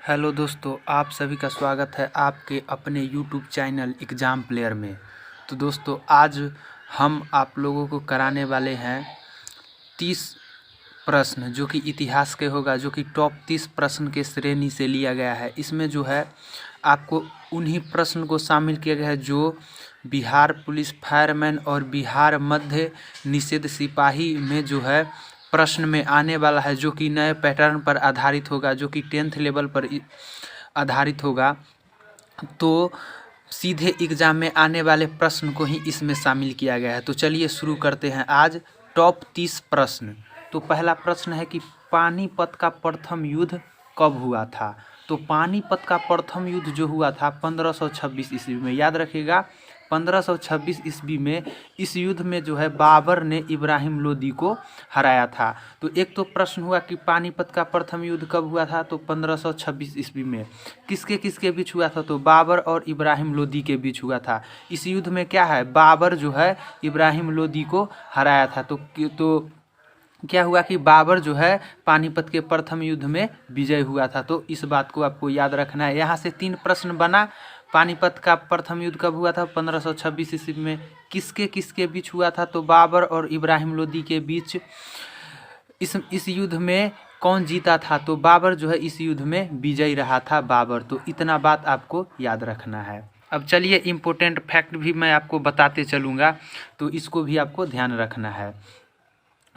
Hello दोस्तों, आप सभी का स्वागत है आपके अपने यूट्यूब चैनल एग्ज़ाम प्लेयर में। तो दोस्तों, आज हम आप लोगों को कराने वाले हैं 30 प्रश्न जो कि इतिहास के होगा, जो कि टॉप 30 प्रश्न के श्रेणी से लिया गया है। इसमें जो है आपको उन्हीं प्रश्न को शामिल किया गया है जो बिहार पुलिस फायरमैन और बिहार मध्य निषेध सिपाही में जो है प्रश्न में आने वाला है, जो कि नए पैटर्न पर आधारित होगा, जो कि 10th लेवल पर आधारित होगा। तो सीधे एग्ज़ाम में आने वाले प्रश्न को ही इसमें शामिल किया गया है। तो चलिए शुरू करते हैं आज टॉप 30 प्रश्न। तो पहला प्रश्न है कि पानीपत का प्रथम युद्ध कब हुआ था। तो पानीपत का प्रथम युद्ध जो हुआ था 1526 ईस्वी में, याद रखिएगा 1526 ईस्वी में। इस युद्ध में जो है बाबर ने इब्राहिम लोदी को हराया था। तो एक तो प्रश्न हुआ कि पानीपत का प्रथम युद्ध कब हुआ था, तो 1526 ईस्वी में। किसके किसके बीच हुआ था, तो बाबर और इब्राहिम लोदी के बीच हुआ था। इस युद्ध में क्या है, बाबर जो है इब्राहिम लोदी को हराया था। तो क्या हुआ कि बाबर जो है पानीपत के प्रथम युद्ध में विजय हुआ था। तो इस बात को आपको याद रखना है। यहाँ से 3 प्रश्न बना। पानीपत का प्रथम युद्ध कब हुआ था, 1526 ईस्वी में। किसके किसके बीच हुआ था, तो बाबर और इब्राहिम लोदी के बीच। इस युद्ध में कौन जीता था, तो बाबर जो है इस युद्ध में विजयी रहा था, बाबर। तो इतना बात आपको याद रखना है। अब चलिए इम्पोर्टेंट फैक्ट भी मैं आपको बताते चलूँगा, तो इसको भी आपको ध्यान रखना है।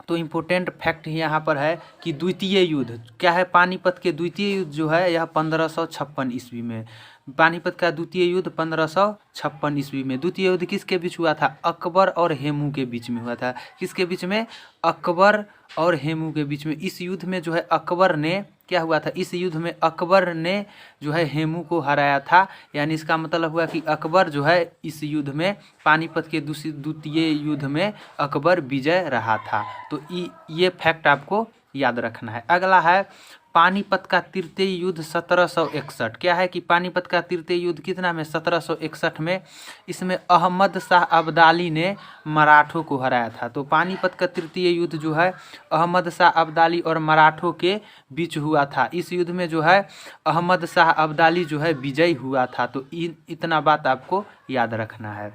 तो इम्पोर्टेंट फैक्ट यहाँ पर है कि द्वितीय युद्ध क्या है, पानीपत के द्वितीय युद्ध जो है यह 1556 ईस्वी में। पानीपत का द्वितीय युद्ध 1556 ईस्वी में। द्वितीय युद्ध किसके बीच हुआ था, अकबर और हेमू के बीच में हुआ था। किसके बीच में, अकबर और हेमू के बीच में। इस युद्ध में जो है अकबर ने क्या हुआ था, इस युद्ध में अकबर ने जो है हेमू को हराया था। यानी इसका मतलब हुआ कि अकबर जो है इस युद्ध में, पानीपत के द्वितीय युद्ध में अकबर विजय रहा था। तो ये फैक्ट आपको याद रखना है। अगला है पानीपत का तृतीय युद्ध 1761। क्या है कि पानीपत का तृतीय युद्ध कितना में, 1761 में। इसमें अहमद शाह अब्दाली ने मराठों को हराया था। तो पानीपत का तृतीय युद्ध जो है अहमद शाह अब्दाली और मराठों के बीच हुआ था। इस युद्ध में जो है अहमद शाह अब्दाली जो है विजयी हुआ था। तो इतना बात आपको याद रखना है।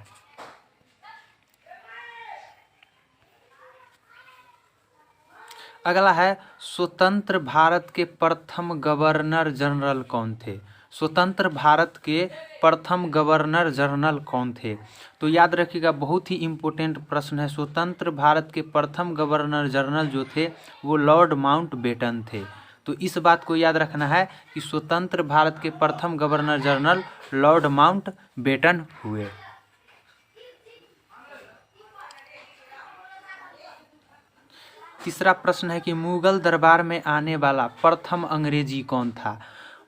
अगला है स्वतंत्र भारत के प्रथम गवर्नर जनरल कौन थे। स्वतंत्र भारत के प्रथम गवर्नर जनरल कौन थे, तो याद रखिएगा बहुत ही इम्पोर्टेंट प्रश्न है। स्वतंत्र भारत के प्रथम गवर्नर जनरल जो थे वो लॉर्ड माउंटबेटन थे। तो इस बात को याद रखना है कि स्वतंत्र भारत के प्रथम गवर्नर जनरल लॉर्ड माउंटबेटन हुए। तीसरा प्रश्न है कि मुगल दरबार में आने वाला प्रथम अंग्रेजी कौन था।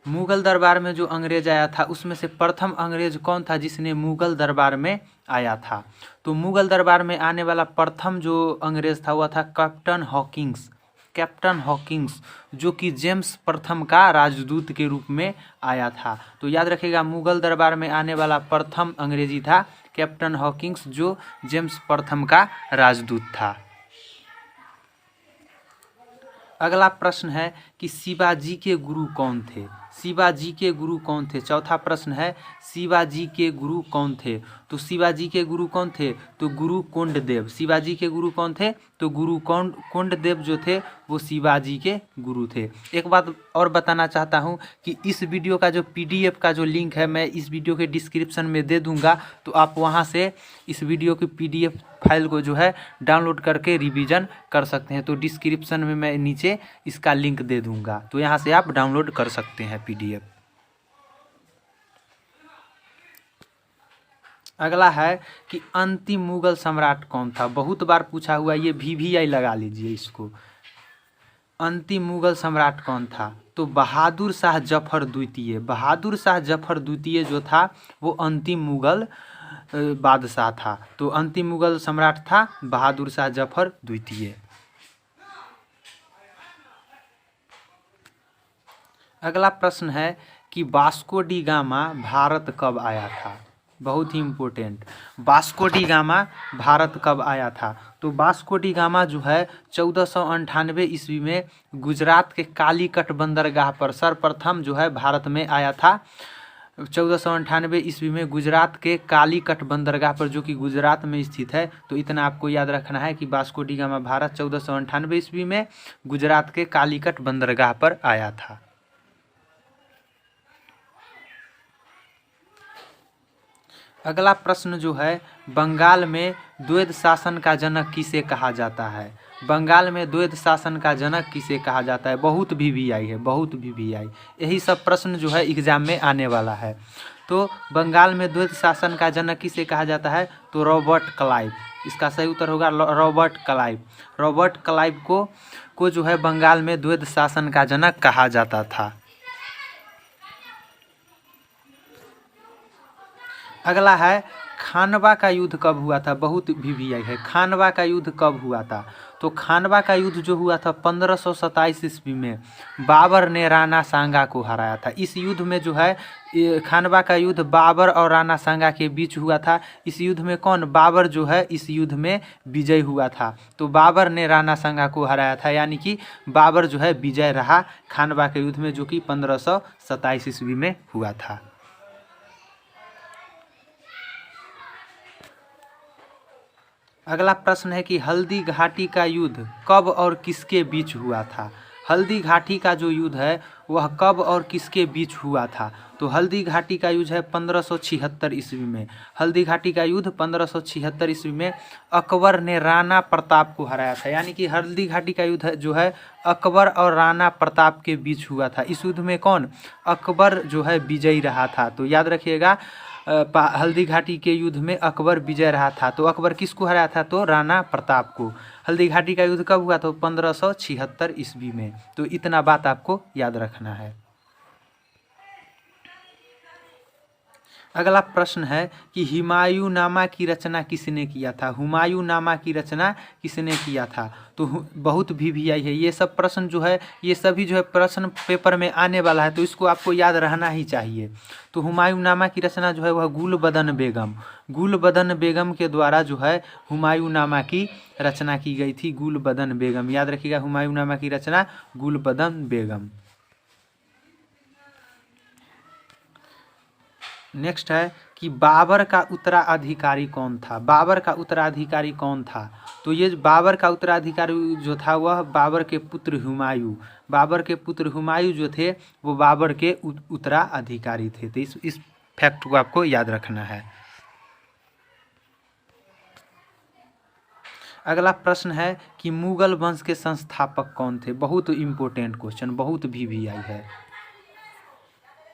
मुगल दरबार में जो अंग्रेज आया था उसमें से प्रथम अंग्रेज कौन था जिसने मुगल दरबार में आया था। तो मुगल दरबार में आने वाला प्रथम जो अंग्रेज था वह था कैप्टन हॉकिंस। कैप्टन हॉकिंस जो कि जेम्स प्रथम का राजदूत के रूप में आया था। तो याद रखिएगा मुगल दरबार में आने वाला प्रथम अंग्रेजी था कैप्टन हॉकिंस, जो जेम्स प्रथम का राजदूत था। अगला प्रश्न है कि शिवाजी के गुरु कौन थे। शिवाजी के गुरु कौन थे। चौथा प्रश्न है शिवाजी के गुरु कौन थे। तो शिवाजी के गुरु कौन थे, तो गुरु कोंडदेव। शिवाजी के गुरु कौन थे, तो गुरु कोंडदेव जो थे वो शिवाजी के गुरु थे। एक बात और बताना चाहता हूँ कि इस वीडियो का जो PDF का जो लिंक है मैं इस वीडियो के डिस्क्रिप्शन में दे दूँगा। तो आप वहाँ से इस वीडियो की PDF फाइल को जो है डाउनलोड करके रिवीजन कर सकते हैं। तो डिस्क्रिप्शन में मैं नीचे इसका लिंक दे दूँगा, तो यहाँ से आप डाउनलोड कर सकते हैं PDF। अगला है कि अंतिम मुगल सम्राट कौन था। बहुत बार पूछा हुआ, ये VVI लगा लीजिए इसको। अंतिम मुगल सम्राट कौन था, तो बहादुर शाह जफर द्वितीय। बहादुर शाह जफर द्वितीय जो था वो अंतिम मुगल बादशाह था। तो अंतिम मुगल सम्राट था बहादुर शाह जफर द्वितीय। अगला प्रश्न है कि वास्को डी गामा भारत कब आया था। बहुत ही important. Vasco da Gama Bharat कब आया था? तो वास्को डी गामा जो है 1498 ईस्वी में गुजरात के कालीकट बंदरगाह पर सर्वप्रथम जो है भारत में आया था। 1498 ईस्वी में गुजरात के कालीकट बंदरगाह पर, जो कि गुजरात में स्थित है। तो इतना आपको याद रखना है कि वास्को डी गामा भारत 1498 ईस्वी में गुजरात के कालीकट बंदरगाह पर आया था। अगला प्रश्न जो है, बंगाल में द्वैध शासन का जनक किसे कहा जाता है? बंगाल में द्वैध शासन का जनक किसे कहा जाता है? बहुत VVI है, बहुत VVI। यही सब प्रश्न जो है एग्जाम में आने वाला है। तो बंगाल में द्वैध शासन का जनक किसे कहा जाता है? तो रॉबर्ट क्लाइव। इसका सही उत्तर होगा रॉबर्ट क्लाइव। रॉबर्ट क्लाइव को जो है बंगाल में द्वैध शासन का जनक कहा जाता था। अगला है, खानवा का युद्ध कब हुआ था? बहुत VVI है। खानवा का युद्ध कब हुआ था? तो खानवा का युद्ध जो हुआ था 1527 ईस्वी में बाबर ने राणा सांगा को हराया था। इस युद्ध में जो है खानवा का युद्ध बाबर और राणा सांगा के बीच हुआ था। इस युद्ध में कौन? बाबर जो है इस युद्ध में विजय हुआ था। तो बाबर ने राणा सांगा को हराया था, यानी कि बाबर जो है विजय रहा खानवा के युद्ध में, जो कि 1527 ईस्वी में हुआ था। अगला प्रश्न है कि हल्दी घाटी का युद्ध कब और किसके बीच हुआ था? हल्दी घाटी का जो युद्ध है वह कब और किसके बीच हुआ था? तो हल्दी घाटी का युद्ध है 1576 ईस्वी में। हल्दी घाटी का युद्ध 1576 ईस्वी में अकबर ने राणा प्रताप को हराया था, यानी कि हल्दी घाटी का युद्ध जो है अकबर और राणा प्रताप के बीच हुआ था। इस युद्ध में कौन? अकबर जो है विजयी रहा था। तो याद रखिएगा, हल्दी घाटी के युद्ध में अकबर विजय रहा था। तो अकबर किसको हराया था? तो राणा प्रताप को। हल्दी घाटी का युद्ध कब हुआ? तो 1576 ईस्वी में। तो इतना बात आपको याद रखना है। अगला प्रश्न है कि हुमायूंनामा की रचना किसने किया था? हुमायूंनामा की रचना किसने किया था? तो बहुत VVI है। ये सब प्रश्न जो है, ये सभी जो है प्रश्न पेपर में आने वाला है, तो इसको आपको याद रहना ही चाहिए। तो हुमायूंनामा की रचना जो है वह गुलबदन बेगम के द्वारा जो है हुमायूंनामा की रचना की गई थी। गुलबदन बेगम, याद रखिएगा, हुमायूंनामा की रचना गुलबदन बेगम। नेक्स्ट है कि बाबर का उत्तराधिकारी कौन था? बाबर का उत्तराधिकारी कौन था? तो ये बाबर का उत्तराधिकारी जो था वह बाबर के पुत्र हुमायूं। बाबर के पुत्र हुमायूं जो थे वो बाबर के उत्तराधिकारी थे। तो इस फैक्ट को आपको याद रखना है। अगला प्रश्न है कि मुगल वंश के संस्थापक कौन थे? बहुत इम्पोर्टेंट क्वेश्चन, बहुत VVI है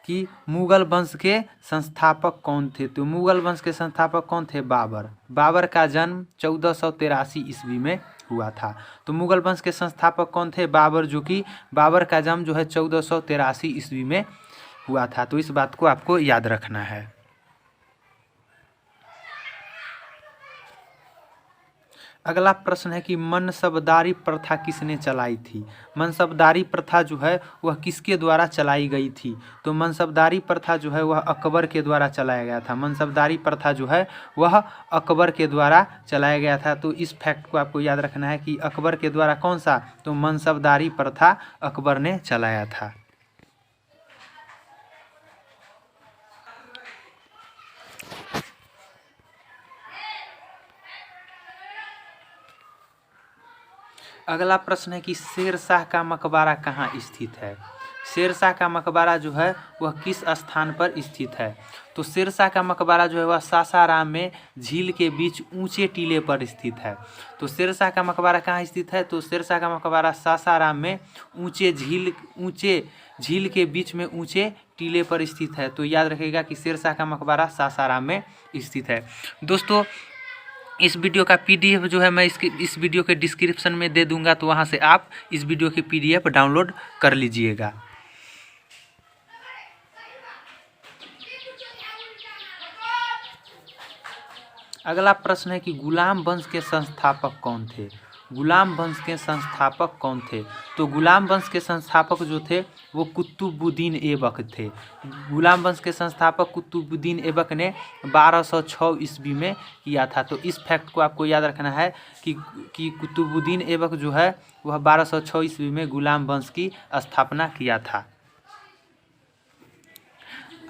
कि मुगल वंश के संस्थापक कौन थे? तो मुगल वंश के संस्थापक कौन थे? बाबर। बाबर का जन्म 1483 ईस्वी में हुआ था। तो मुगल वंश के संस्थापक कौन थे? बाबर, जो कि बाबर का जन्म जो है 1483 ईस्वी में हुआ था। तो इस बात को आपको याद रखना है। अगला प्रश्न है कि मनसबदारी प्रथा किसने चलाई थी? मनसबदारी प्रथा जो है वह किसके द्वारा चलाई गई थी? तो मनसबदारी प्रथा जो है वह अकबर के द्वारा चलाया गया था। मनसबदारी प्रथा जो है वह अकबर के द्वारा चलाया गया था। तो इस फैक्ट को आपको याद रखना है कि अकबर के द्वारा कौन सा? तो मनसबदारी प्रथा अकबर ने चलाया था। अगला प्रश्न है कि शेरशाह का मकबरा कहाँ स्थित है? शेरशाह का मकबरा जो है वह किस स्थान पर स्थित है? तो शेरशाह का मकबरा जो है वह सासाराम में झील के बीच ऊंचे टीले पर स्थित है। तो शेरशाह का मकबरा कहाँ स्थित है? तो शेरशाह का मकबरा सासाराम में ऊंचे झील के बीच में ऊंचे टीले पर स्थित है। तो याद रखिएगा कि शेरशाह का मकबरा सासाराम में स्थित है। दोस्तों, इस वीडियो का PDF जो है मैं इस वीडियो के डिस्क्रिप्शन में दे दूंगा, तो वहां से आप इस वीडियो की PDF डाउनलोड कर लीजिएगा। अगला प्रश्न है कि गुलाम वंश के संस्थापक कौन थे? गुलाम वंश के संस्थापक कौन थे? तो गुलाम वंश के संस्थापक जो थे वो कुतुबुद्दीन ऐबक थे। गुलाम वंश के संस्थापक कुतुबुद्दीन ऐबक ने 1206 ईस्वी में किया था। तो इस फैक्ट को आपको याद रखना है कि कुतुबुद्दीन ऐबक जो है वह 1206 ईस्वी में गुलाम वंश की स्थापना किया था।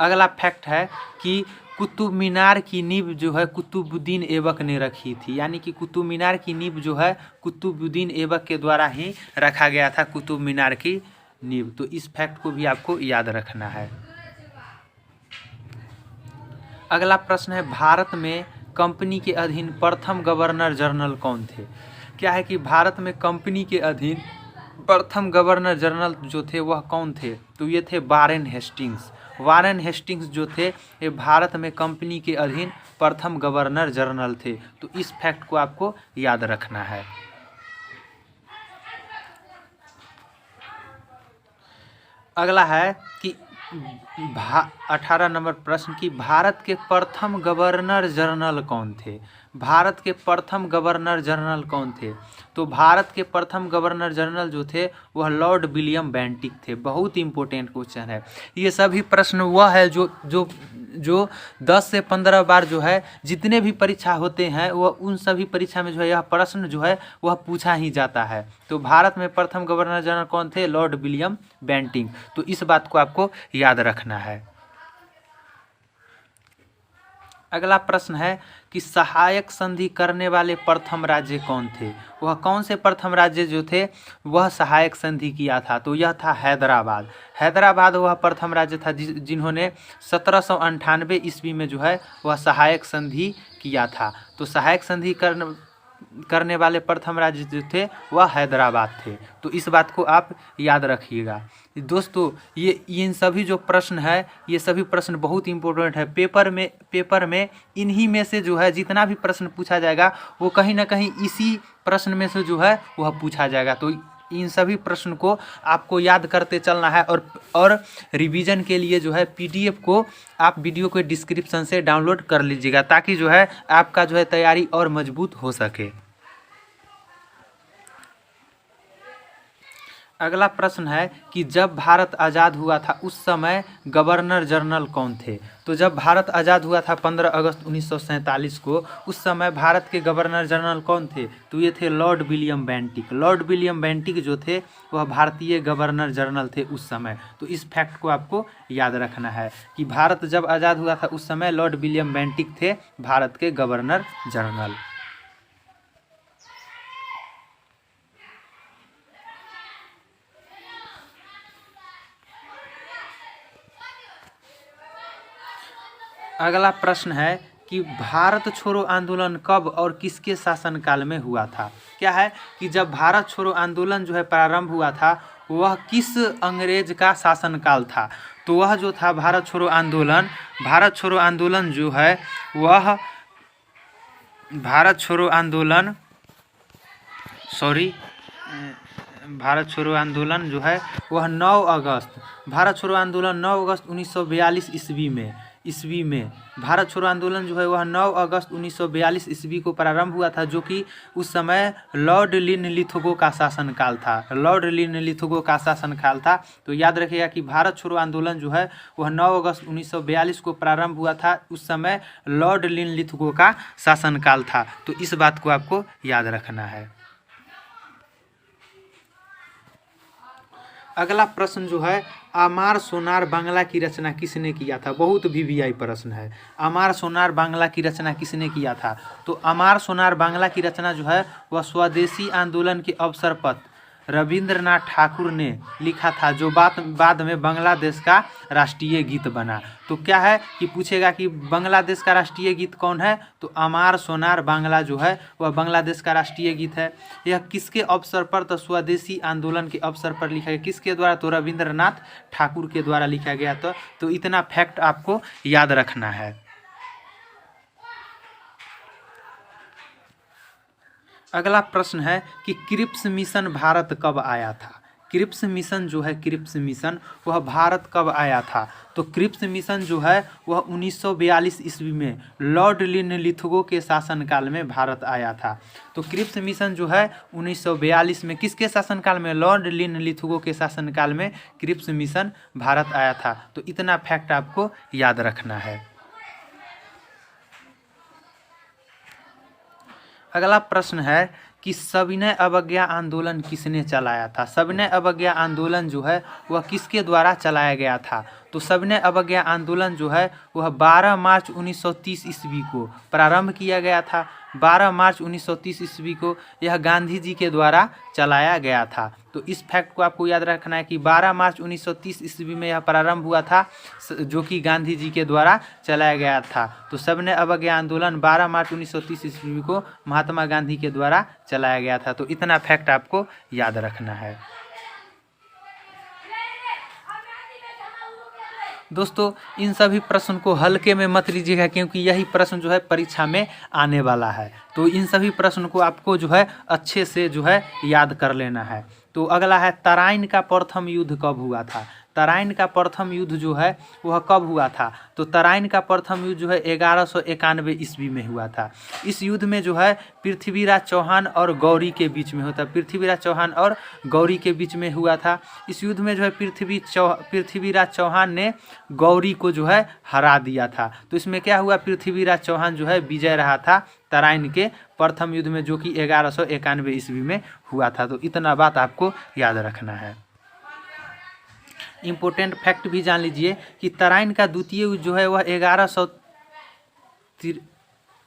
अगला फैक्ट है कि कुतुब मीनार की नींव जो है कुतुबुद्दीन ऐबक ने रखी थी, यानी कि कुतुब मीनार की नींव जो है कुतुबुद्दीन ऐबक के द्वारा ही रखा गया था, कुतुब मीनार की नींव। तो इस फैक्ट को भी आपको याद रखना है। अगला प्रश्न है, भारत में कंपनी के अधीन प्रथम गवर्नर जनरल कौन थे? क्या है कि भारत में कंपनी के अधीन प्रथम गवर्नर जनरल जो थे वह कौन थे? तो ये थे वारेन हेस्टिंग्स। वारेन हेस्टिंग्स जो थे ये भारत में कंपनी के अधीन प्रथम गवर्नर जनरल थे। तो इस फैक्ट को आपको याद रखना है। अगला है कि 18 नंबर प्रश्न की भारत के प्रथम गवर्नर जनरल कौन थे? भारत के प्रथम गवर्नर जनरल कौन थे? तो भारत के प्रथम गवर्नर जनरल जो थे वह लॉर्ड विलियम बेंटिक थे। बहुत इंपॉर्टेंट क्वेश्चन है। ये सभी प्रश्न वह है जो 10 से 15 बार जो है जितने भी परीक्षा होते हैं वह उन सभी परीक्षा में जो है यह प्रश्न जो है वह पूछा ही जाता है। तो भारत में प्रथम गवर्नर जनरल कौन थे? Lord William Bentinck. तो इस बात को आपको याद रखना है। अगला प्रश्न है कि सहायक संधि करने वाले प्रथम राज्य कौन थे? वह कौन से प्रथम राज्य जो थे वह सहायक संधि किया था? तो यह था हैदराबाद। हैदराबाद वह प्रथम राज्य था जिन्होंने 1798 ईस्वी में जो है वह सहायक संधि किया था। तो सहायक संधि करने वाले प्रथम राज्य जो थे वह हैदराबाद थे। तो इस बात को आप याद रखिएगा। दोस्तों ये इन सभी जो प्रश्न है ये सभी प्रश्न बहुत इंपॉर्टेंट है। पेपर में इन्हीं में से जो है जितना भी प्रश्न पूछा जाएगा वो कहीं ना कहीं इसी प्रश्न में से जो है वह पूछा जाएगा। तो इन सभी प्रश्न को आपको याद करते चलना है और रिवीजन के लिए जो है PDF को आप वीडियो के डिस्क्रिप्शन से डाउनलोड कर लीजिएगा ताकि जो है आपका जो है तैयारी और मजबूत हो सके। अगला प्रश्न है कि जब भारत आज़ाद हुआ था उस समय गवर्नर जनरल कौन थे? तो जब भारत आज़ाद हुआ था 15 अगस्त 1947 को, उस समय भारत के गवर्नर जनरल कौन थे? तो ये थे Lord William Bentinck. Lord William Bentinck जो थे वह भारतीय गवर्नर जनरल थे उस समय। तो इस फैक्ट को आपको याद रखना है कि भारत जब आज़ाद हुआ था उस समय लॉर्ड विलियम बेंटिक थे भारत के गवर्नर जनरल। अगला प्रश्न है कि भारत छोड़ो आंदोलन कब और किसके शासनकाल में हुआ था? क्या है कि जब भारत छोड़ो आंदोलन जो है प्रारंभ हुआ था वह किस अंग्रेज का शासनकाल था? तो वह जो था भारत छोड़ो आंदोलन जो है वह भारत छोड़ो आंदोलन जो है वह 9 अगस्त 1942 ईस्वी में भारत छोड़ो आंदोलन जो है वह 9 अगस्त 1942 ईस्वी को प्रारंभ हुआ था, जो कि उस समय लॉर्ड लिनलिथगो का शासनकाल था। तो याद रखिएगा कि भारत छोड़ो आंदोलन जो है वह 9 अगस्त 1942 को प्रारंभ हुआ था, उस समय लॉर्ड लिनलिथगो का शासनकाल था। तो इस बात को आपको याद रखना है। अगला प्रश्न जो है आमार सोनार बांग्ला की रचना किसने किया था? बहुत VVI प्रश्न है। आमार सोनार बांग्ला की रचना किसने किया था? तो आमार सोनार बांग्ला की रचना जो है वह स्वदेशी आंदोलन के अवसर पर रविंद्रनाथ ठाकुर ने लिखा था, जो बाद में बांग्लादेश का राष्ट्रीय गीत बना। तो क्या है कि पूछेगा कि बांग्लादेश का राष्ट्रीय गीत कौन है? तो आमार सोनार बांग्ला जो है वह बांग्लादेश का राष्ट्रीय गीत है। यह किसके अवसर पर? तो स्वदेशी आंदोलन के अवसर पर लिखा गया। किसके द्वारा? तो रविंद्रनाथ ठाकुर के द्वारा लिखा गया। तो इतना फैक्ट आपको याद रखना है। अगला प्रश्न है कि क्रिप्स मिशन भारत कब आया था? क्रिप्स मिशन जो है, क्रिप्स मिशन वह भारत कब आया था? तो क्रिप्स मिशन जो है वह 1942 ईस्वी में लॉर्ड लिनलिथगो के शासनकाल में भारत आया था। तो क्रिप्स मिशन जो है 1942 में किसके शासनकाल में? लॉर्ड लिनलिथगो के शासनकाल में क्रिप्स मिशन भारत आया था। तो इतना फैक्ट आपको याद रखना है। अगला प्रश्न है कि सविनय अवज्ञा आंदोलन किसने चलाया था? सविनय अवज्ञा आंदोलन जो है वह किसके द्वारा चलाया गया था? तो सविनय अवज्ञा आंदोलन जो है वह 12 मार्च 1930 ईस्वी को प्रारंभ किया गया था। 12 मार्च 1930 ईस्वी को यह गांधी जी के द्वारा चलाया गया था। तो इस फैक्ट को आपको याद रखना है कि 12 मार्च 1930 ईस्वी में यह प्रारंभ हुआ था, जो कि गांधी जी के द्वारा चलाया गया था। तो सविनय अवज्ञा आंदोलन 12 मार्च 1930 ईस्वी को महात्मा गांधी के द्वारा चलाया गया था। तो इतना फैक्ट आपको याद रखना है। दोस्तों इन सभी प्रश्न को हल्के में मत लीजिएगा, क्योंकि यही प्रश्न जो है परीक्षा में आने वाला है। तो इन सभी प्रश्न को आपको जो है अच्छे से जो है याद कर लेना है। तो अगला है तराइन का प्रथम युद्ध कब हुआ था? तराइन का प्रथम युद्ध जो है वह कब हुआ था? तो तराइन का प्रथम युद्ध जो है 1191 ईस्वी में हुआ था। इस युद्ध में जो है पृथ्वीराज चौहान और गौरी के बीच में होता, पृथ्वीराज चौहान और गौरी के बीच में हुआ था। इस युद्ध में जो है पृथ्वीराज चौहान ने गौरी को जो है हरा दिया था। तो इसमें क्या हुआ? पृथ्वीराज चौहान जो है विजय रहा था तराइन के प्रथम युद्ध में, जो कि 1191 ईस्वी में हुआ था। तो इतना बात आपको याद रखना है। इम्पोर्टेंट फैक्ट भी जान लीजिए कि तराइन का द्वितीय युद्ध जो है वह 1100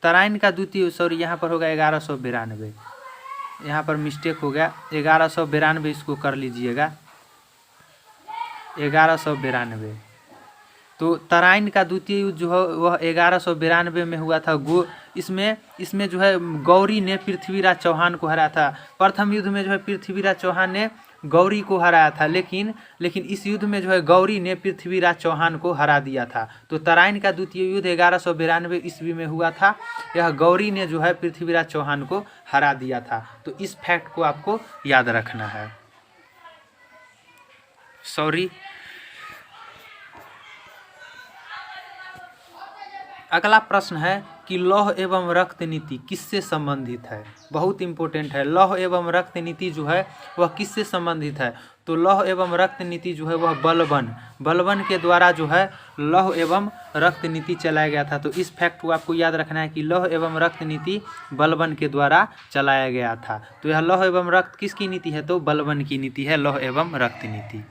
तराइन का द्वितीय, सॉरी यहाँ पर होगा 1192, यहाँ पर मिस्टेक हो गया, 1192 इसको कर लीजिएगा, 1192। तो तराइन का द्वितीय युद्ध जो है वह 1192 में हुआ था। इसमें जो है गौरी ने पृथ्वीराज चौहान को हराया था। प्रथम युद्ध में जो है पृथ्वीराज चौहान ने गौरी को हराया था, लेकिन इस युद्ध में जो है गौरी ने पृथ्वीराज चौहान को हरा दिया था। तो तराइन का द्वितीय युद्ध 1192 ईस्वी में हुआ था। यह गौरी ने जो है पृथ्वीराज चौहान को हरा दिया था। तो इस फैक्ट को आपको याद रखना है। सॉरी, अगला प्रश्न है कि लौह एवं रक्त नीति किससे संबंधित है? बहुत इंपॉर्टेंट है। लौह एवं रक्त नीति जो है वह किससे संबंधित है? तो लौह एवं रक्त नीति जो है वह बलबन के द्वारा जो है लौह एवं रक्त नीति चलाया गया था। तो इस फैक्ट को आपको याद रखना है कि लौह एवं रक्त नीति बलबन के द्वारा चलाया गया था। तो यह लौह एवं रक्त किसकी नीति है? तो बलबन की नीति है, लौह एवं रक्त नीति।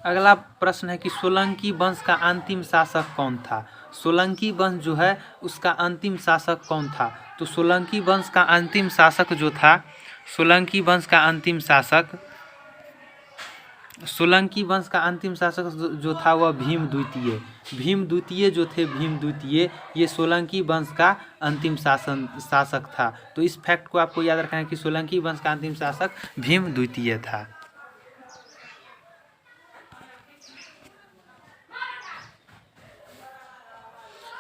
अगला प्रश्न है कि सोलंकी वंश का अंतिम शासक कौन था? सोलंकी वंश जो है उसका अंतिम शासक कौन था? तो सोलंकी वंश का अंतिम शासक जो था, सोलंकी वंश का अंतिम शासक जो था वह भीम द्वितीय जो थे, भीम द्वितीय, ये सोलंकी वंश का अंतिम शासक था। तो इस फैक्ट को आपको याद रखना है कि सोलंकी वंश का अंतिम शासक भीम द्वितीय था।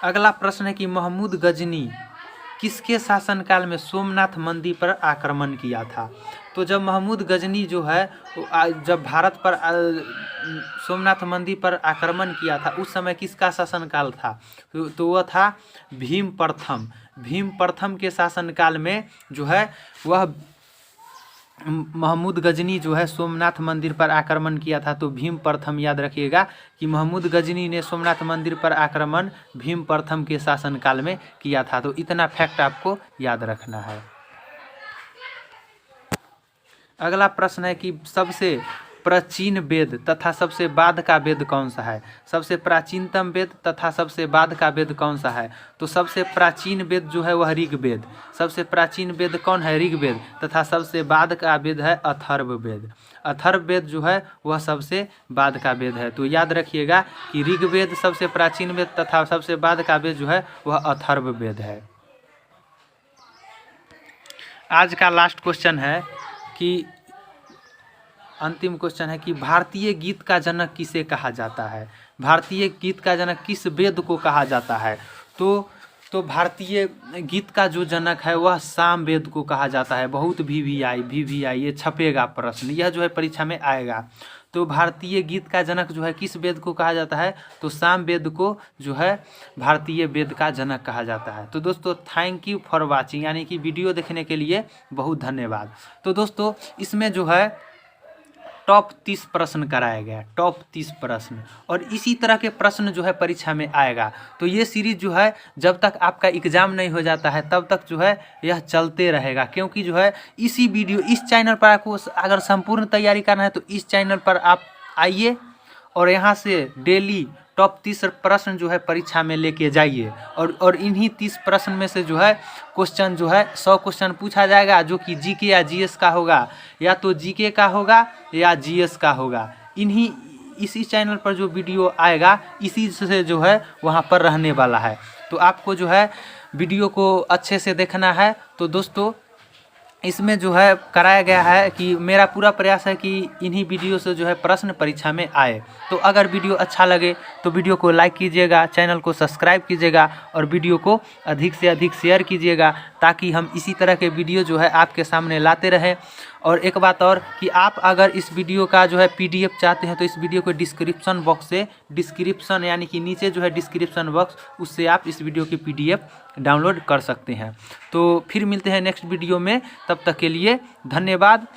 अगला प्रश्न है कि महमूद गजनी किसके शासनकाल में सोमनाथ मंदिर पर आक्रमण किया था? तो जब महमूद गजनी जो है जब भारत पर सोमनाथ मंदिर पर आक्रमण किया था, उस समय किसका शासनकाल था? तो वह था भीम प्रथम के शासनकाल में जो है वह महमूद गजनी जो है सोमनाथ मंदिर पर आक्रमण किया था। तो भीम प्रथम, याद रखिएगा कि महमूद गजनी ने सोमनाथ मंदिर पर आक्रमण भीम प्रथम के शासनकाल में किया था। तो इतना फैक्ट आपको याद रखना है। अगला प्रश्न है कि सबसे प्राचीन वेद तथा सबसे बाद का वेद कौन सा है? सबसे प्राचीनतम वेद तथा सबसे बाद का वेद कौन सा है? तो सबसे प्राचीन वेद जो है वह ऋग्वेद। सबसे प्राचीन वेद कौन है? ऋग्वेद। तथा सबसे बाद का वेद है अथर्ववेद। अथर्ववेद जो है वह सबसे बाद का वेद है। तो याद रखिएगा कि ऋग्वेद सबसे प्राचीन वेद तथा सबसे बाद का वेद जो है वह अथर्ववेद है। आज का लास्ट क्वेश्चन है कि अंतिम क्वेश्चन है कि भारतीय गीत का जनक किसे कहा जाता है? भारतीय गीत का जनक किस वेद को कहा जाता है? तो तो भारतीय गीत का जो जनक है वह सामवेद को कहा जाता है। बहुत VVI ये छपेगा प्रश्न, यह जो है परीक्षा में आएगा। तो भारतीय गीत का जनक जो है किस वेद को कहा जाता है? तो सामवेद को जो है भारतीय वेद का जनक कहा जाता है। तो दोस्तों थैंक यू फॉर वाचिंग, यानी कि वीडियो देखने के लिए बहुत धन्यवाद। तो दोस्तों इसमें जो है टॉप 30 प्रश्न कराया गया, टॉप 30 प्रश्न, और इसी तरह के प्रश्न जो है परीक्षा में आएगा। तो ये सीरीज जो है जब तक आपका एग्ज़ाम नहीं हो जाता है तब तक जो है यह चलते रहेगा, क्योंकि जो है इसी वीडियो इस चैनल पर आपको अगर संपूर्ण तैयारी करना है तो इस चैनल पर आप आइए और यहाँ से डेली टॉप 30 प्रश्न जो है परीक्षा में लेके जाइए, और इन्हीं 30 प्रश्न में से जो है क्वेश्चन जो है 100 क्वेश्चन पूछा जाएगा, जो कि जीके या जीएस का होगा, या तो जीके का होगा या जीएस का होगा। इसी चैनल पर जो वीडियो आएगा इसी से जो है वहाँ पर रहने वाला है। तो आपको जो है वीडियो को अच्छे से देखना है। तो दोस्तों इसमें जो है कराया गया है कि मेरा पूरा प्रयास है कि इन्हीं वीडियो से जो है प्रश्न परीक्षा में आए। तो अगर वीडियो अच्छा लगे तो वीडियो को लाइक कीजिएगा, चैनल को सब्सक्राइब कीजिएगा और वीडियो को अधिक से अधिक शेयर कीजिएगा, ताकि हम इसी तरह के वीडियो जो है आपके सामने लाते रहें। और एक बात और कि आप अगर इस वीडियो का जो है PDF चाहते हैं तो इस वीडियो को डिस्क्रिप्शन बॉक्स से, डिस्क्रिप्शन यानी कि नीचे जो है डिस्क्रिप्शन बॉक्स, उससे आप इस वीडियो की PDF डाउनलोड कर सकते हैं। तो फिर मिलते हैं नेक्स्ट वीडियो में, तब तक के लिए धन्यवाद।